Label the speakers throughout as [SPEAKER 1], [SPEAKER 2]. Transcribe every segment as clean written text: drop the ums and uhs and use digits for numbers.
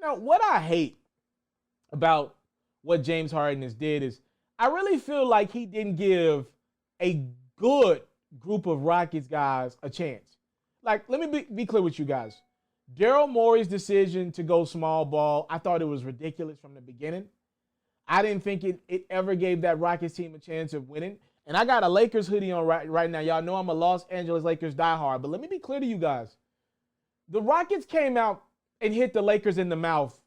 [SPEAKER 1] What I hate about what James Harden has did is I really feel like he didn't give a good group of Rockets guys a chance. Like, let me be clear with you guys. Daryl Morey's decision to go small ball, I thought it was ridiculous from the beginning. I didn't think it ever gave that Rockets team a chance of winning. And I got a Lakers hoodie on right now. Y'all know I'm a Los Angeles Lakers diehard. But let me be clear to you guys. The Rockets came out and hit the Lakers in the mouth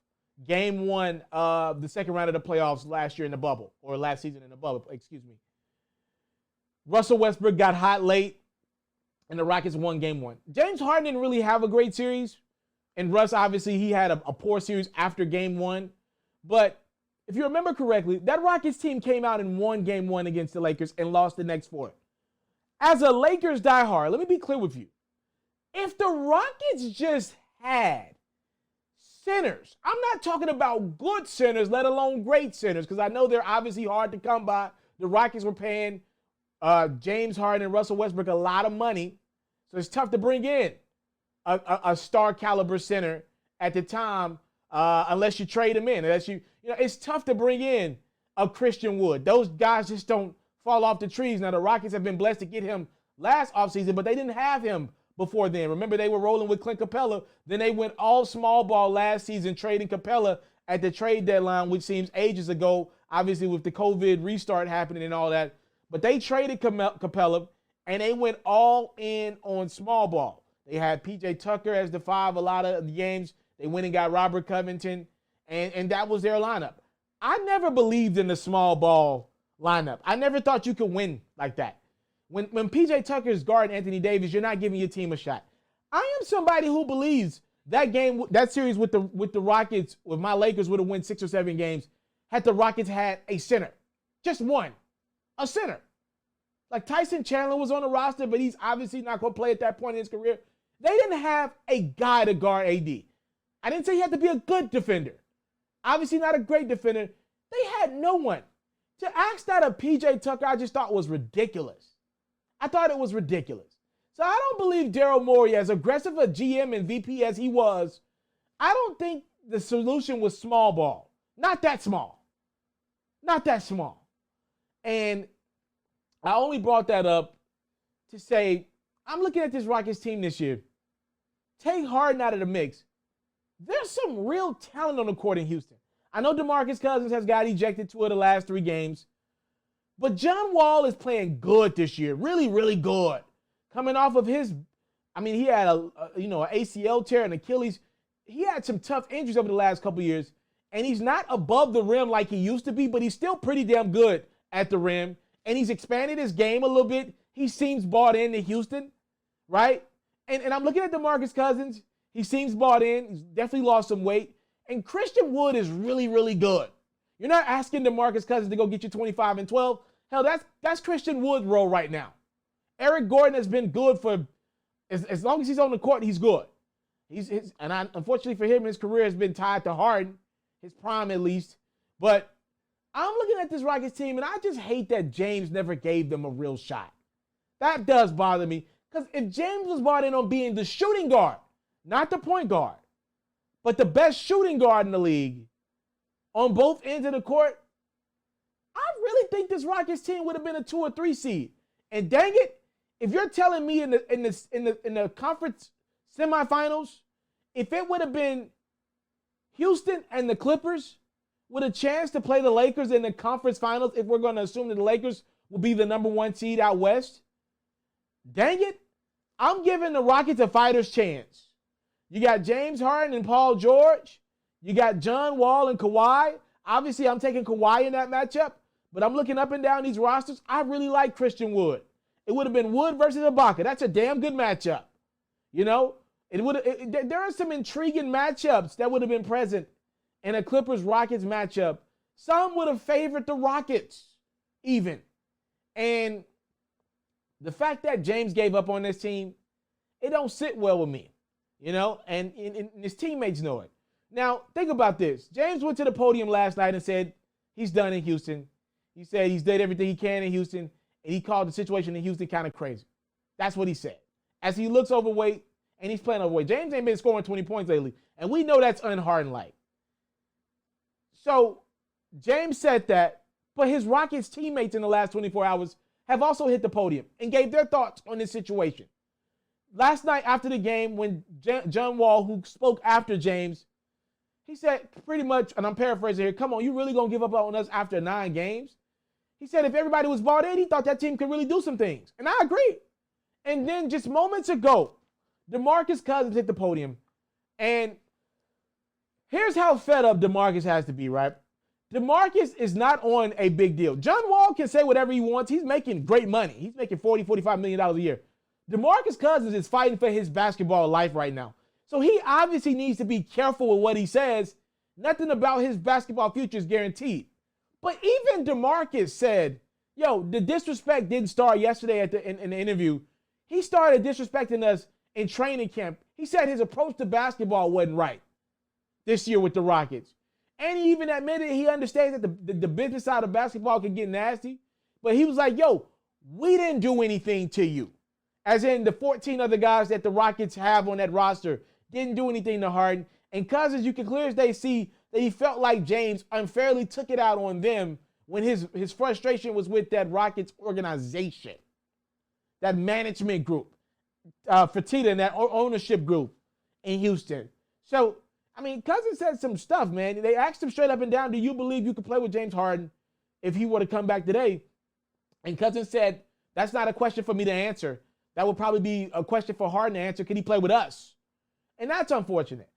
[SPEAKER 1] game one of the second round of the playoffs last year in the bubble, or last season in the bubble, excuse me. Russell Westbrook got hot late, and the Rockets won game one. James Harden didn't really have a great series, and Russ, obviously, he had a poor series after game one. But if you remember correctly, that Rockets team came out and won game one against the Lakers and lost the next four. As a Lakers diehard, let me be clear with you. If the Rockets just had centers, I'm not talking about good centers, let alone great centers, because I know they're obviously hard to come by. The Rockets were paying James Harden and Russell Westbrook a lot of money, so it's tough to bring in a star caliber center at the time, unless you trade him in. It's tough to bring in a Christian Wood. Those guys just don't fall off the trees. Now, the Rockets have been blessed to get him last offseason, but they didn't have him before then. Remember, they were rolling with Clint Capella. Then they went all small ball last season, trading Capella at the trade deadline, which seems ages ago, obviously with the COVID restart happening and all that. But they traded Capella, and they went all in on small ball. They had P.J. Tucker as the five a lot of the games. They went and got Robert Covington, and that was their lineup. I never believed in the small ball lineup. I never thought you could win like that. When P.J. Tucker is guarding Anthony Davis, you're not giving your team a shot. I am somebody who believes that series with the Rockets, with my Lakers would have won 6 or 7 games, had the Rockets had a center. Just one. A center. Like Tyson Chandler was on the roster, but he's obviously not going to play at that point in his career. They didn't have a guy to guard AD. I didn't say he had to be a good defender. Obviously not a great defender. They had no one. To ask that of P.J. Tucker, I just thought was ridiculous. I thought it was ridiculous. So I don't believe Daryl Morey, as aggressive a GM and VP as he was, I don't think the solution was small ball. Not that small. Not that small. And I only brought that up to say, I'm looking at this Rockets team this year. Take Harden out of the mix. There's some real talent on the court in Houston. I know Demarcus Cousins has got ejected 2 of the last 3 games. But John Wall is playing good this year. Really, really good. Coming off of he had an ACL tear and Achilles. He had some tough injuries over the last couple years. And he's not above the rim like he used to be, but he's still pretty damn good at the rim. And he's expanded his game a little bit. He seems bought into Houston, right? And I'm looking at DeMarcus Cousins. He seems bought in. He's definitely lost some weight. And Christian Wood is really, really good. You're not asking DeMarcus Cousins to go get you 25 and 12. Hell, that's Christian Wood's role right now. Eric Gordon has been good for as long as he's on the court, he's good. Unfortunately for him, his career has been tied to Harden, his prime at least. But I'm looking at this Rockets team, and I just hate that James never gave them a real shot. That does bother me, because if James was brought in on being the shooting guard, not the point guard, but the best shooting guard in the league on both ends of the court, I really think this Rockets team would have been a 2 or 3 seed. And dang it, if you're telling me in the conference semifinals, if it would have been Houston and the Clippers with a chance to play the Lakers in the conference finals, if we're going to assume that the Lakers will be the number 1 seed out west, dang it, I'm giving the Rockets a fighter's chance. You got James Harden and Paul George. You got John Wall and Kawhi. Obviously, I'm taking Kawhi in that matchup, but I'm looking up and down these rosters. I really like Christian Wood. It would have been Wood versus Ibaka. That's a damn good matchup. You know, there are some intriguing matchups that would have been present in a Clippers-Rockets matchup. Some would have favored the Rockets even. And the fact that James gave up on this team, it don't sit well with me, you know, and his teammates know it. Now, think about this. James went to the podium last night and said he's done in Houston. He said he's did everything he can in Houston, and he called the situation in Houston kind of crazy. That's what he said. As he looks overweight, and he's playing overweight. James ain't been scoring 20 points lately, and we know that's un-Harden-like. So James said that, but his Rockets teammates in the last 24 hours have also hit the podium and gave their thoughts on this situation. Last night after the game, when John Wall, who spoke after James, he said pretty much, and I'm paraphrasing here, come on, you really going to give up on us after 9 games? He said if everybody was bought in, he thought that team could really do some things. And I agree. And then just moments ago, Demarcus Cousins hit the podium. And here's how fed up Demarcus has to be, right? Demarcus is not on a big deal. John Wall can say whatever he wants. He's making great money. He's making $45 million a year. Demarcus Cousins is fighting for his basketball life right now. So he obviously needs to be careful with what he says. Nothing about his basketball future is guaranteed. But even Demarcus said, yo, the disrespect didn't start yesterday in the interview. He started disrespecting us in training camp. He said his approach to basketball wasn't right this year with the Rockets. And he even admitted he understands that the business side of basketball can get nasty. But he was like, yo, we didn't do anything to you. As in the 14 other guys that the Rockets have on that roster didn't do anything to Harden. And Cousins, you can clear as day see that he felt like James unfairly took it out on them when his frustration was with that Rockets organization, that management group, Fertitta and that ownership group in Houston. So, I mean, Cousins said some stuff, man. They asked him straight up and down, do you believe you could play with James Harden if he were to come back today? And Cousins said, that's not a question for me to answer. That would probably be a question for Harden to answer. Can he play with us? And that's unfortunate.